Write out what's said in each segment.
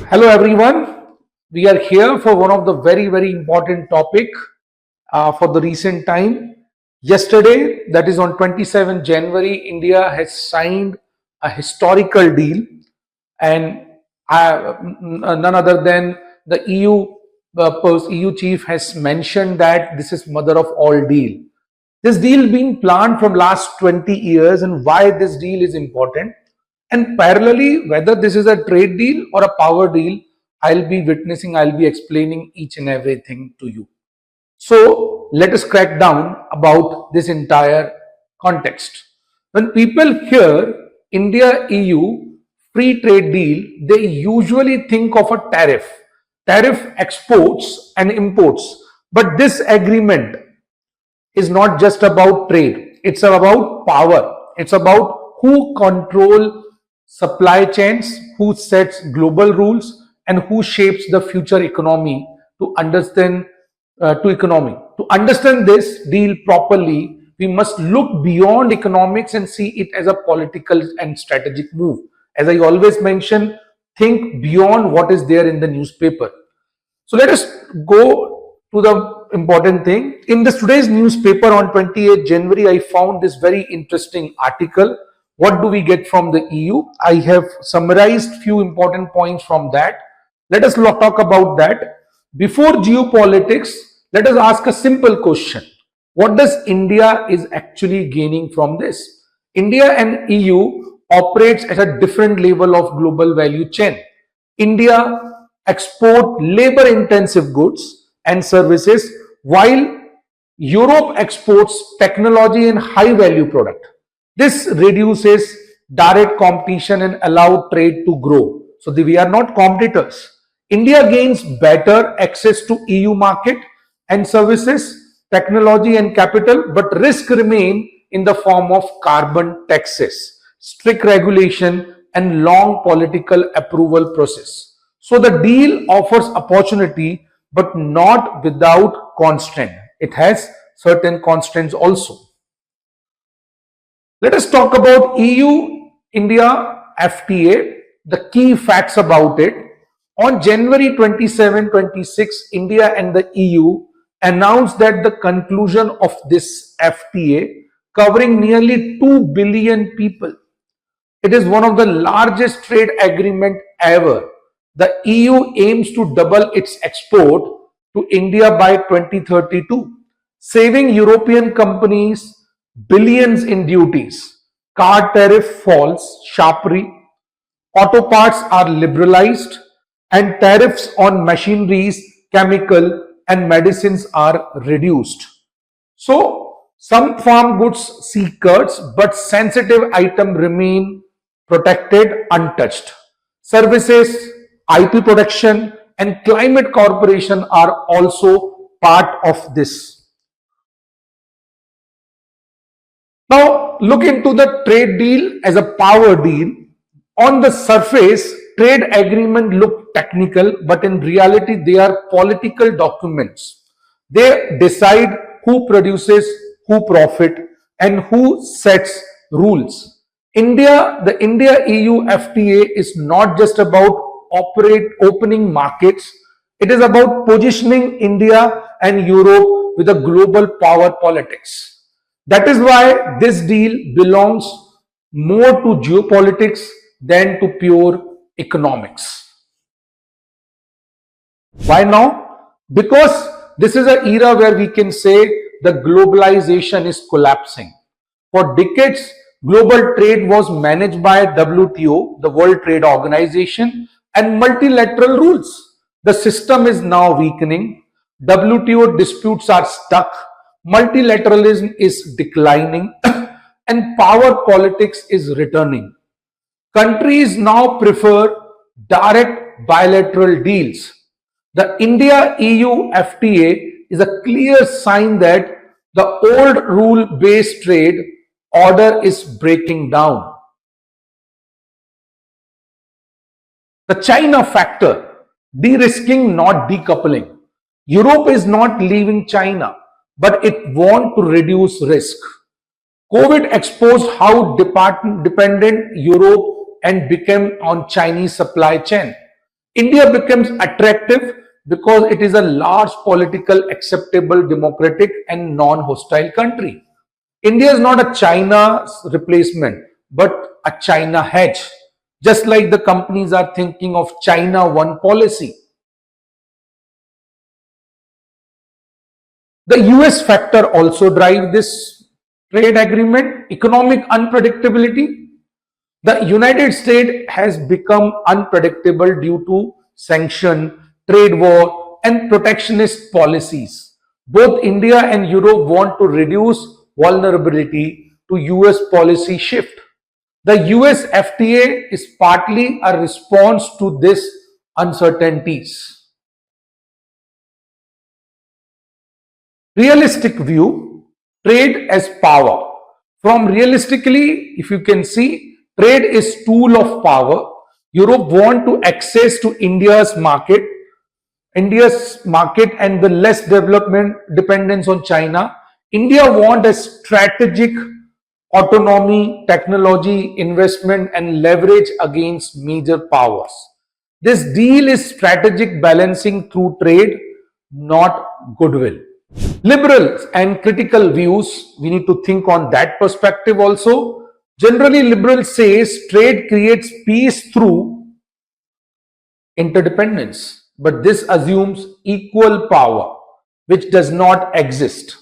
Hello everyone. We are here for one of the very important topic for the recent time. Yesterday, that is on 27 January, India has signed a historical deal, and none other than the EU chief has mentioned that this is mother of all deal. This deal been planned from last 20 years, and why this deal is important. And parallelly, whether this is a trade deal or a power deal, I'll be explaining each and everything to you. So let us crack down about this entire context. When people hear India EU free trade deal, they usually think of a tariff exports and imports. But this agreement is not just about trade, it's about power. It's about who control supply chains, who sets global rules, and who shapes the future economy. To understand this deal properly, we must look beyond economics and see it as a political and strategic move. As I always mention, think beyond what is there in the newspaper. So let us go to the important thing. In today's newspaper on 28 January, I found this very interesting article. What do we get from the EU? I have summarized few important points from that. Let us talk about that. Before geopolitics, let us ask a simple question. What does India is actually gaining from this? India and EU operates at a different level of global value chain. India export labor intensive goods and services, while Europe exports technology and high value product. This reduces direct competition and allow trade to grow. So we are not competitors. India gains better access to EU market and services, technology and capital, but risk remain in the form of carbon taxes, strict regulation and long political approval process. So the deal offers opportunity but not without constraint. It has certain constraints also. Let us talk about EU-India FTA, the key facts about it. On January 27, 26, India and the EU announced that the conclusion of this FTA, covering nearly 2 billion people. It is one of the largest trade agreement ever. The EU aims to double its export to India by 2032, saving European companies billions in duties. Car tariff falls sharply, auto parts are liberalized, and tariffs on machineries, chemical and medicines are reduced. So some farm goods see cuts, but sensitive items remain protected untouched. Services, IP protection and climate corporation are also part of this. Now look into the trade deal as a power deal. On the surface, trade agreement look technical, but in reality they are political documents. They decide who produces, who profit, and who sets rules. The India EU FTA is not just about opening markets. It is about positioning India and Europe with a global power politics. That is why this deal belongs more to geopolitics than to pure economics. Why now? Because this is an era where we can say the globalization is collapsing. For decades, global trade was managed by WTO, the World Trade Organization, and multilateral rules. The system is now weakening. WTO disputes are stuck. Multilateralism is declining and power politics is returning. Countries now prefer direct bilateral deals. The India-EU FTA is a clear sign that the old rule-based trade order is breaking down. The China factor, de-risking, not decoupling. Europe is not leaving China, but it wants to reduce risk. COVID exposed how dependent Europe and became on Chinese supply chain. India becomes attractive because it is a large political, acceptable, democratic and non-hostile country. India is not a China's replacement, but a China hedge. Just like the companies are thinking of China one policy. The US factor also drives this trade agreement, economic unpredictability. The United States has become unpredictable due to sanction, trade war, and protectionist policies. Both India and Europe want to reduce vulnerability to US policy shift. The US FTA is partly a response to these uncertainties. Realistic view, trade as power. From realistically, if you can see, trade is tool of power. Europe want to access to India's market and the less development dependence on China. India want a strategic autonomy, technology, investment and leverage against major powers. This deal is strategic balancing through trade, not goodwill. Liberals and critical views, we need to think on that perspective also. Generally, liberal says trade creates peace through interdependence, but this assumes equal power, which does not exist.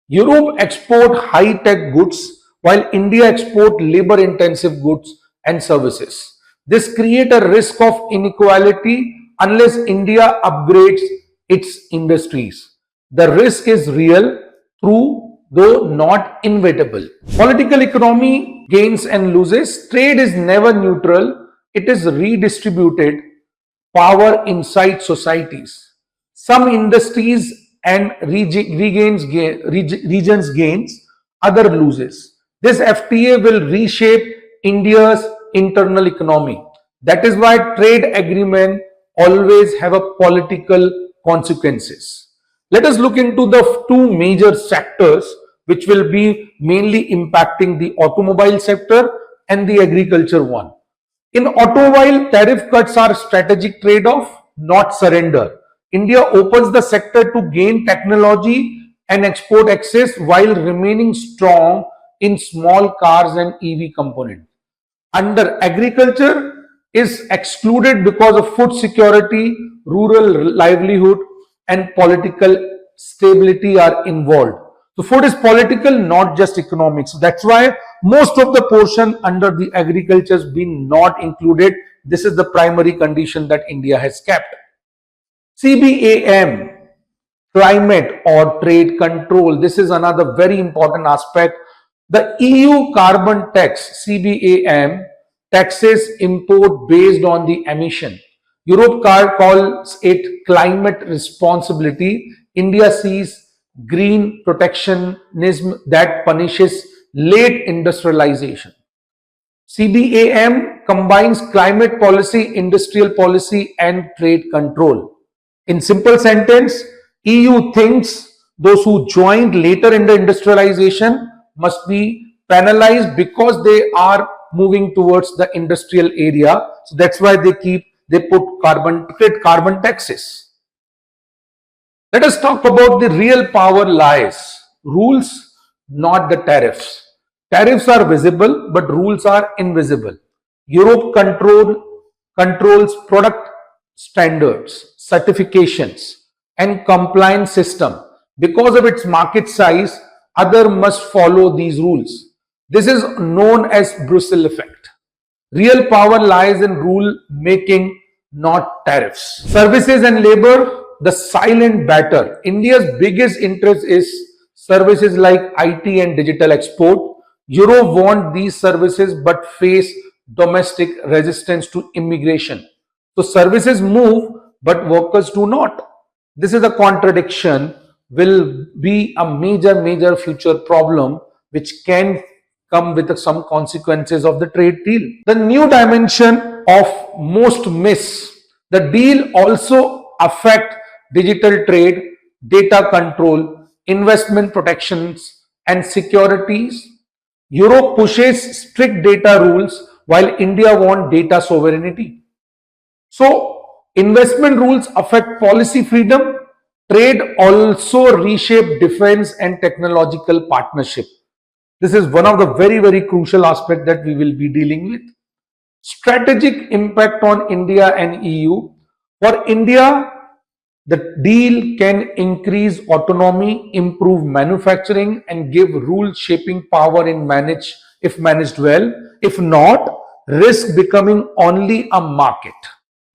Europe export high-tech goods while India export labor-intensive goods and services. This creates a risk of inequality unless India upgrades its industries. The risk is real, true, though not inevitable. Political economy gains and loses. Trade is never neutral. It is redistributed power inside societies. Some industries and regions gains, other loses. This FTA will reshape India's internal economy. That is why trade agreement always have a political consequences. Let us look into the two major sectors which will be mainly impacting the automobile sector and the agriculture one. In automobile, tariff cuts are strategic trade-off, not surrender. India opens the sector to gain technology and export access while remaining strong in small cars and EV component. Under agriculture is excluded because of food security, rural livelihood and political stability are involved. So food is political, not just economic. So that's why most of the portion under the agriculture has been not included. This is the primary condition that India has kept. CBAM, climate or trade control. This is another very important aspect. The EU carbon tax, CBAM, taxes import based on the emission. Europe calls it climate responsibility. India sees green protectionism that punishes late industrialization. CBAM combines climate policy, industrial policy and trade control. In simple sentence, EU thinks those who joined later in the industrialization must be penalized because they are moving towards the industrial area. So that's why they put carbon taxes. Let us talk about the real power lies. Rules, not the tariffs. Tariffs are visible, but rules are invisible. Europe controls product standards, certifications, and compliance system. Because of its market size, others must follow these rules. This is known as Brussels effect. Real power lies in rule making, not tariffs. Services and labor, the silent battle. India's biggest interest is services like IT and digital export. Europe want these services but face domestic resistance to immigration. So services move but workers do not. This is a contradiction, will be a major future problem which can come with some consequences of the trade deal. The new dimension of most miss. The deal also affect digital trade, data control, investment protections and securities. Europe pushes strict data rules while India wants data sovereignty. So Investment rules affect policy freedom. Trade also reshape defense and technological partnership. This is one of the very crucial aspects that we will be dealing with. Strategic impact on India and EU. For India, the deal can increase autonomy, improve manufacturing, and give rule shaping power if managed well. If not, risk becoming only a market.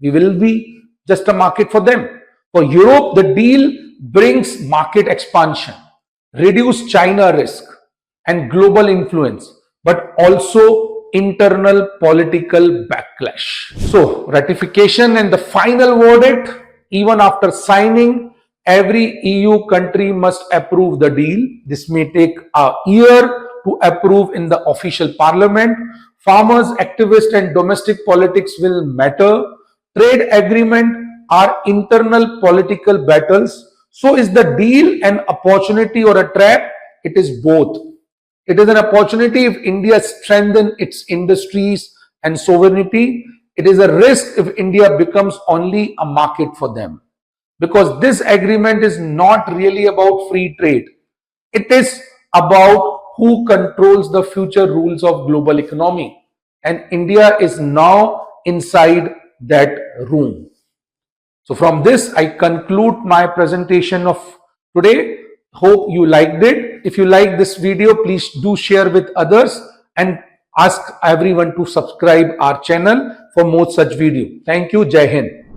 We will be just a market for them. For Europe, the deal brings market expansion, reduce China risk, and global influence, but also internal political backlash. So, ratification and the final verdict, even after signing, every EU country must approve the deal. This may take a year to approve in the official parliament. Farmers, activists, and domestic politics will matter. Trade agreement are internal political battles. So is the deal an opportunity or a trap? It is both. It is an opportunity if India strengthens its industries and sovereignty. It is a risk if India becomes only a market for them. Because this agreement is not really about free trade. It is about who controls the future rules of global economy. And India is now inside that room. So from this, I conclude my presentation of today. Hope you liked it. If you like this video, please do share with others and ask everyone to subscribe our channel for more such video. Thank you. Jai Hind.